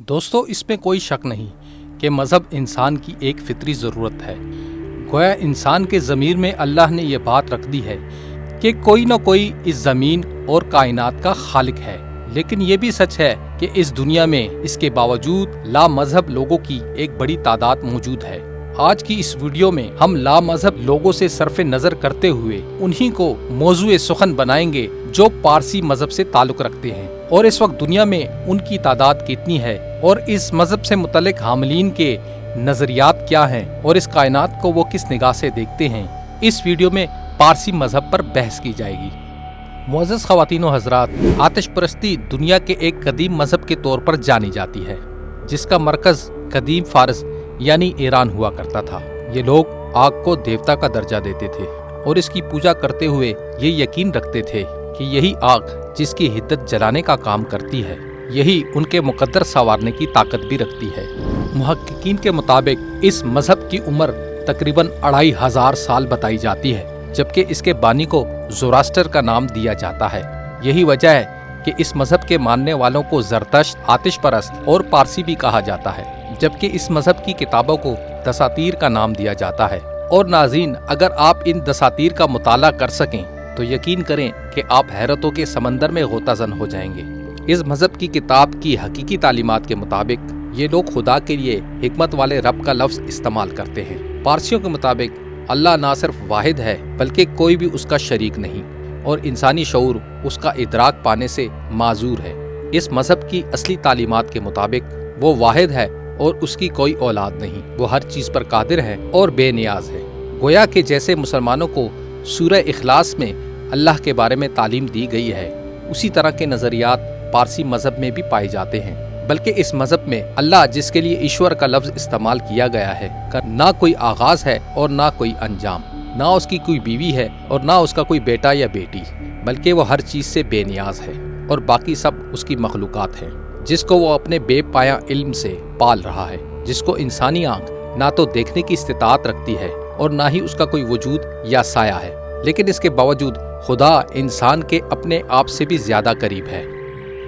दोस्तों, इसमें कोई शक नहीं कि मज़हब इंसान की एक फितरी ज़रूरत है। गोया इंसान के ज़मीर में अल्लाह ने ये बात रख दी है कि कोई न कोई इस ज़मीन और कायनात का खालिक है। लेकिन ये भी सच है कि इस दुनिया में इसके बावजूद लामज़हब लोगों की एक बड़ी तादाद मौजूद है। आज की इस वीडियो में हम लामज़हब लोगों से सरफे नज़र करते हुए उन्हीं को मौज़ूए सुखन बनाएंगे जो पारसी मज़हब से ताल्लुक़ रखते हैं, और इस वक्त दुनिया में उनकी तादाद कितनी है और इस मज़हब से मुतल्लिक़ हामिलीन के नज़रियात क्या हैं और इस कायनात को वो किस निगाह से देखते हैं। इस वीडियो में पारसी मज़हब पर बहस की जाएगी। मुअज़्ज़ज़ ख़वातीन व हज़रात, आतिश परस्ती दुनिया के एक कदीम मज़हब के तौर पर जानी जाती है, जिसका मरकज़ कदीम फ़ारस यानी ईरान हुआ करता था। ये लोग आग को देवता का दर्जा देते थे और इसकी पूजा करते हुए ये यकीन रखते थे कि यही आग जिसकी हिद्दत जलाने का काम करती है, यही उनके मुकद्दर संवारने की ताकत भी रखती है। मुहक्किकीन के मुताबिक इस मज़हब की उम्र तकरीबन 2500 साल बताई जाती है, जबकि इसके बानी को ज़ोरास्टर का नाम दिया जाता है। यही वजह है कि इस मज़हब के मानने वालों को ज़रतश्त, आतिश परस्त और पारसी भी कहा जाता है, जबकि इस मज़हब की किताबों को दसातीर का नाम दिया जाता है। और नाज़रीन, अगर आप इन दसातीर का मुताला कर सकें तो यकीन करें कि आप हैरतों के समंदर में गोताज़न हो जाएंगे। इस मज़हब की किताब की हकीकी तालीमात के मुताबिक ये लोग खुदा के लिए हिकमत वाले रब का लफ्ज़ इस्तेमाल करते हैं। पारसियों के मुताबिक अल्लाह ना सिर्फ वाहिद है बल्कि कोई भी उसका शरीक नहीं, और इंसानी शऊर उसका इदराक पाने से माजूर है। इस मज़हब की असली तालीमात के मुताबिक वो वाहिद है और उसकी कोई औलाद नहीं, वो हर चीज़ पर कादिर है और बेनियाज है। गोया के जैसे मुसलमानों को सूरह इखलास में अल्लाह के बारे में तालीम दी गई है, उसी तरह के नज़रियात पारसी मज़हब में भी पाए जाते हैं। बल्कि इस मज़हब में अल्लाह, जिसके लिए ईश्वर का लफ्ज़ इस्तेमाल किया गया है, का ना कोई आगाज़ है और ना कोई अंजाम, ना उसकी कोई बीवी है और ना उसका कोई बेटा या बेटी, बल्कि वो हर चीज़ से बेनियाज है और बाकी सब उसकी मखलूक़ात हैं, जिसको वो अपने बेपाया इल्म से पाल रहा है, जिसको इंसानी आँख ना तो देखने की इस्तिताअत रखती है और ना ही उसका कोई वजूद या साया है। लेकिन इसके बावजूद खुदा इंसान के अपने आप से भी ज़्यादा करीब है।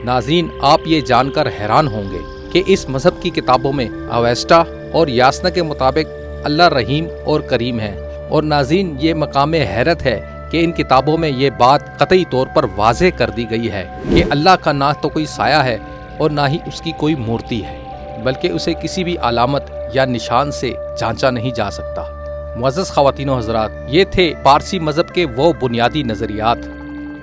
नाज़रीन, आप ये जानकर हैरान होंगे कि इस मज़हब की किताबों में अवेस्टा और यासना के मुताबिक अल्लाह रहीम और करीम है। और नाज़रीन, ये मकाम हैरत है कि इन किताबों में ये बात कतई तौर पर वाज़ेह कर दी गई है कि अल्लाह का ना तो कोई साया है और ना ही उसकी कोई मूर्ति है, बल्कि उसे किसी भी अलामत या निशान से जांचा नहीं जा सकता। मुअज़्ज़ज़ ख़वातीन व हज़रात, ये थे पारसी मज़हब के वो बुनियादी नज़रियात।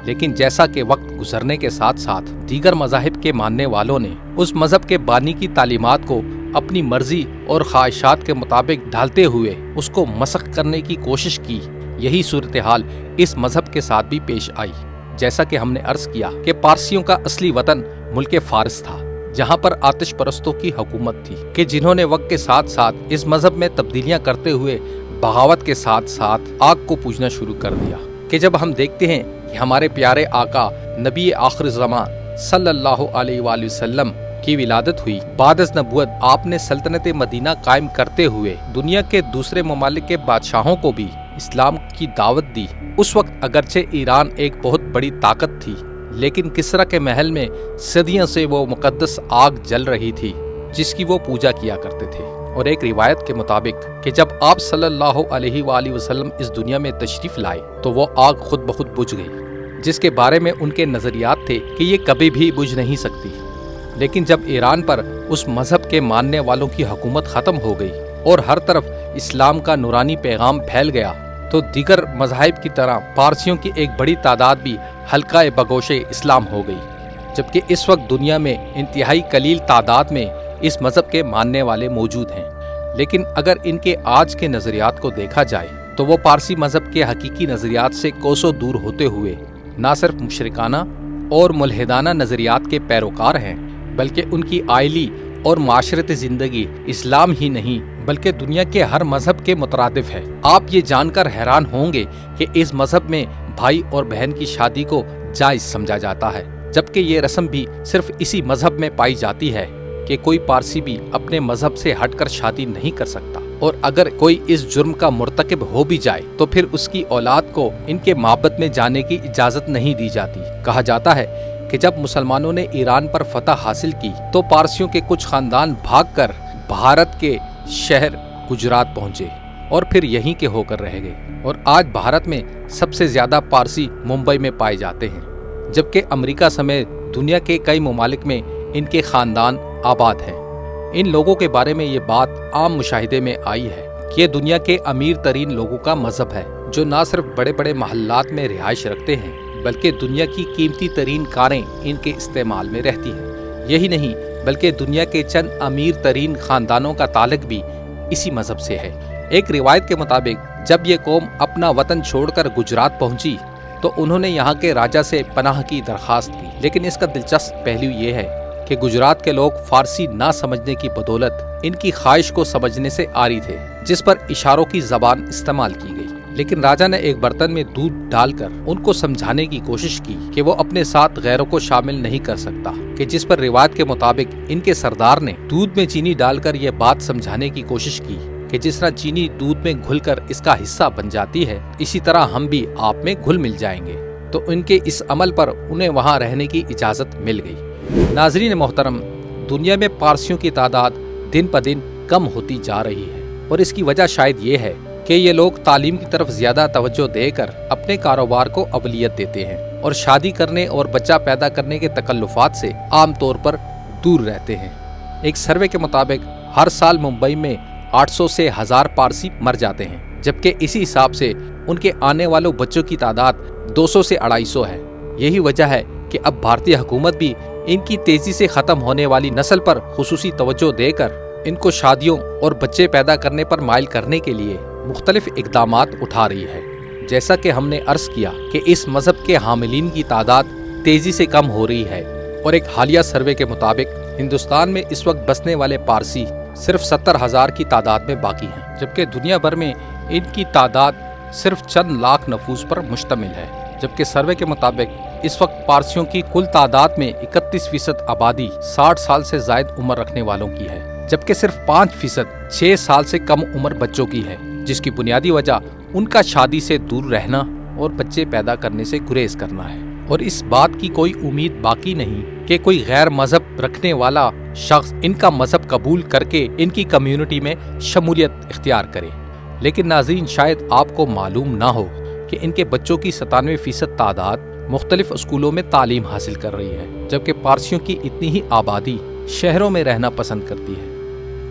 लेकिन जैसा कि वक्त गुजरने के साथ साथ दीगर मज़ाहिब के मानने वालों ने उस मज़हब के बानी की तालीमात को अपनी मर्जी और ख्वाहिशात के मुताबिक ढालते हुए उसको मसख़ करने की कोशिश की, यही सूरत हाल इस मज़हब के साथ भी पेश आई। जैसा कि हमने अर्ज़ किया कि पारसियों का असली वतन मुल्क फ़ारस था, जहाँ पर आतिश परस्तों की हुकूमत थी कि जिन्होंने वक्त के साथ साथ इस मज़हब में तब्दीलियाँ करते हुए बगावत के साथ साथ आग को पूजना शुरू कर दिया। कि जब हम देखते हैं कि हमारे प्यारे आका नबी आखिर ज़मान सल्लल्लाहु अलैहि वसल्लम की विलादत हुई, बाद नबूवत आपने सल्तनत मदीना कायम करते हुए दुनिया के दूसरे ममालिक के बादशाहों को भी इस्लाम की दावत दी। उस वक्त अगरचे ईरान एक बहुत बड़ी ताकत थी, लेकिन किसरा के महल में सदियों से वो मुकद्दस आग जल रही थी जिसकी वो पूजा किया करते थे। और एक रिवायत के मुताबिक कि जब आप सल्लल्लाहु अलैहि वसल्लम इस दुनिया में तशरीफ लाए तो वो आग खुद ब खुद बुझ गई, जिसके बारे में उनके नज़रियात थे कि ये कभी भी बुझ नहीं सकती। लेकिन जब ईरान पर उस मज़हब के मानने वालों की हुकूमत ख़त्म हो गई और हर तरफ इस्लाम का नूरानी पैगाम फैल गया, तो दीगर मज़ाहिब की तरह पारसियों की एक बड़ी तादाद भी हल्का बगोशे इस्लाम हो गई। जबकि इस वक्त दुनिया में इंतहाई कलील तादाद में इस मज़हब के मानने वाले मौजूद हैं। लेकिन अगर इनके आज के नज़रियात को देखा जाए तो वो पारसी मज़हब के हकीकी नज़रियात से कोसों दूर होते हुए ना सिर्फ मुशरिकाना और मुल्हिदाना नज़रियात के पैरोकार हैं, बल्कि उनकी आइली और माशरती ज़िंदगी इस्लाम ही नहीं बल्कि दुनिया के हर मज़हब के मुतरादिफ है। आप ये जानकर हैरान होंगे कि इस मज़हब में भाई और बहन की शादी को जायज़ समझा जाता है, जबकि ये रस्म भी सिर्फ इसी मज़हब में पाई जाती है कि कोई पारसी भी अपने मज़हब से हटकर शादी नहीं कर सकता, और अगर कोई इस जुर्म का मुर्तकिब हो भी जाए तो फिर उसकी औलाद को इनके माबद में जाने की इजाज़त नहीं दी जाती। कहा जाता है کہ جب مسلمانوں نے ایران پر فتح حاصل کی تو پارسیوں کے کچھ خاندان بھاگ کر بھارت کے شہر گجرات پہنچے اور پھر یہیں کے ہو کر رہ گئے، اور آج بھارت میں سب سے زیادہ پارسی ممبئی میں پائے جاتے ہیں، جبکہ امریکہ سمیت دنیا کے کئی ممالک میں ان کے خاندان آباد ہیں۔ ان لوگوں کے بارے میں یہ بات عام مشاہدے میں آئی ہے کہ یہ دنیا کے امیر ترین لوگوں کا مذہب ہے، جو نہ صرف بڑے بڑے محلات میں رہائش رکھتے ہیں بلکہ دنیا کی قیمتی ترین کاریں ان کے استعمال میں رہتی ہیں۔ یہی نہیں بلکہ دنیا کے چند امیر ترین خاندانوں کا تعلق بھی اسی مذہب سے ہے۔ ایک روایت کے مطابق جب یہ قوم اپنا وطن چھوڑ کر گجرات پہنچی تو انہوں نے یہاں کے راجا سے پناہ کی درخواست کی، لیکن اس کا دلچسپ پہلو یہ ہے کہ گجرات کے لوگ فارسی نہ سمجھنے کی بدولت ان کی خواہش کو سمجھنے سے عاری تھے، جس پر اشاروں کی زبان استعمال کی گئی۔ لیکن راجا نے ایک برتن میں دودھ ڈال کر ان کو سمجھانے کی کوشش کی کہ وہ اپنے ساتھ غیروں کو شامل نہیں کر سکتا، کہ جس پر روایت کے مطابق ان کے سردار نے دودھ میں چینی ڈال کر یہ بات سمجھانے کی کوشش کی کہ جس طرح چینی دودھ میں گھل کر اس کا حصہ بن جاتی ہے، اسی طرح ہم بھی آپ میں گھل مل جائیں گے۔ تو ان کے اس عمل پر انہیں وہاں رہنے کی اجازت مل گئی۔ ناظرین محترم، دنیا میں پارسیوں کی تعداد دن بدن کم ہوتی جا رہی ہے، اور اس کی وجہ شاید یہ ہے کہ یہ لوگ تعلیم کی طرف زیادہ توجہ دے کر اپنے کاروبار کو اولویت دیتے ہیں، اور شادی کرنے اور بچہ پیدا کرنے کے تکلفات سے عام طور پر دور رہتے ہیں۔ ایک سروے کے مطابق ہر سال ممبئی میں 800 سے 1000 پارسی مر جاتے ہیں، جبکہ اسی حساب سے ان کے آنے والوں بچوں کی تعداد 200 سے 250 ہے۔ یہی وجہ ہے کہ اب بھارتی حکومت بھی ان کی تیزی سے ختم ہونے والی نسل پر خصوصی توجہ دے کر ان کو شادیوں اور بچے پیدا کرنے پر مائل کرنے کے لیے مختلف اقدامات اٹھا رہی ہے۔ جیسا کہ ہم نے عرض کیا کہ اس مذہب کے حاملین کی تعداد تیزی سے کم ہو رہی ہے، اور ایک حالیہ سروے کے مطابق ہندوستان میں اس وقت بسنے والے پارسی صرف 70,000 کی تعداد میں باقی ہیں، جبکہ دنیا بھر میں ان کی تعداد صرف چند لاکھ نفوس پر مشتمل ہے۔ جبکہ سروے کے مطابق اس وقت پارسیوں کی کل تعداد میں 31% آبادی 60 سال سے زائد عمر رکھنے والوں کی ہے، جبکہ صرف 5% 6 سال سے کم عمر بچوں کی ہے، جس کی بنیادی وجہ ان کا شادی سے دور رہنا اور بچے پیدا کرنے سے گریز کرنا ہے۔ اور اس بات کی کوئی امید باقی نہیں کہ کوئی غیر مذہب رکھنے والا شخص ان کا مذہب قبول کر کے ان کی کمیونٹی میں شمولیت اختیار کرے۔ لیکن ناظرین، شاید آپ کو معلوم نہ ہو کہ ان کے بچوں کی 97% تعداد مختلف اسکولوں میں تعلیم حاصل کر رہی ہے، جبکہ پارسیوں کی اتنی ہی آبادی شہروں میں رہنا پسند کرتی ہے۔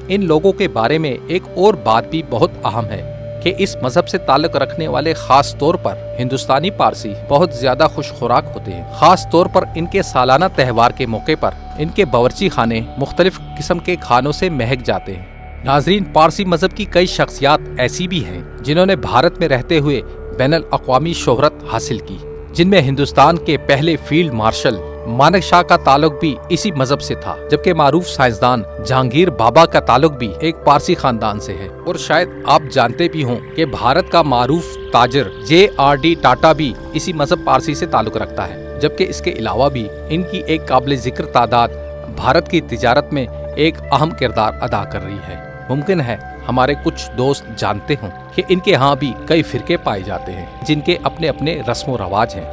ان لوگوں کے بارے میں ایک اور بات بھی بہت اہم ہے کہ اس مذہب سے تعلق رکھنے والے خاص طور پر ہندوستانی پارسی بہت زیادہ خوش خوراک ہوتے ہیں۔ خاص طور پر ان کے سالانہ تہوار کے موقع پر ان کے باورچی خانے مختلف قسم کے کھانوں سے مہک جاتے ہیں۔ ناظرین، پارسی مذہب کی کئی شخصیات ایسی بھی ہیں جنہوں نے بھارت میں رہتے ہوئے بین الاقوامی شہرت حاصل کی، جن میں ہندوستان کے پہلے فیلڈ مارشل مانک شاہ کا تعلق بھی اسی مذہب سے تھا، جبکہ معروف سائنسدان جہانگیر بابا کا تعلق بھی ایک پارسی خاندان سے ہے۔ اور شاید آپ جانتے بھی ہوں کہ بھارت کا معروف تاجر JRD ٹاٹا بھی اسی مذہب پارسی سے تعلق رکھتا ہے، جبکہ اس کے علاوہ بھی ان کی ایک قابل ذکر تعداد بھارت کی تجارت میں ایک اہم کردار ادا کر رہی ہے۔ ممکن ہے ہمارے کچھ دوست جانتے ہوں کہ ان کے ہاں بھی کئی فرقے پائے جاتے ہیں جن کے اپنے اپنے رسم و رواج ہیں۔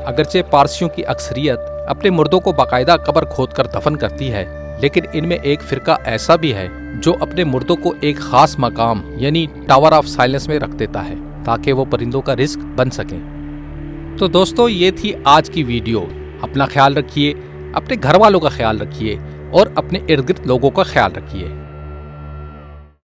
اگرچہ پارسیوں کی اکثریت اپنے مردوں کو باقاعدہ قبر کھود کر دفن کرتی ہے، لیکن ان میں ایک فرقہ ایسا بھی ہے جو اپنے مردوں کو ایک خاص مقام یعنی ٹاور آف سائلنس میں رکھ دیتا ہے تاکہ وہ پرندوں کا رزق بن سکیں۔ تو دوستو، یہ تھی آج کی ویڈیو۔ اپنا خیال رکھیے، اپنے گھر والوں کا خیال رکھیے، اور اپنے ارد گرد لوگوں کا خیال رکھیے۔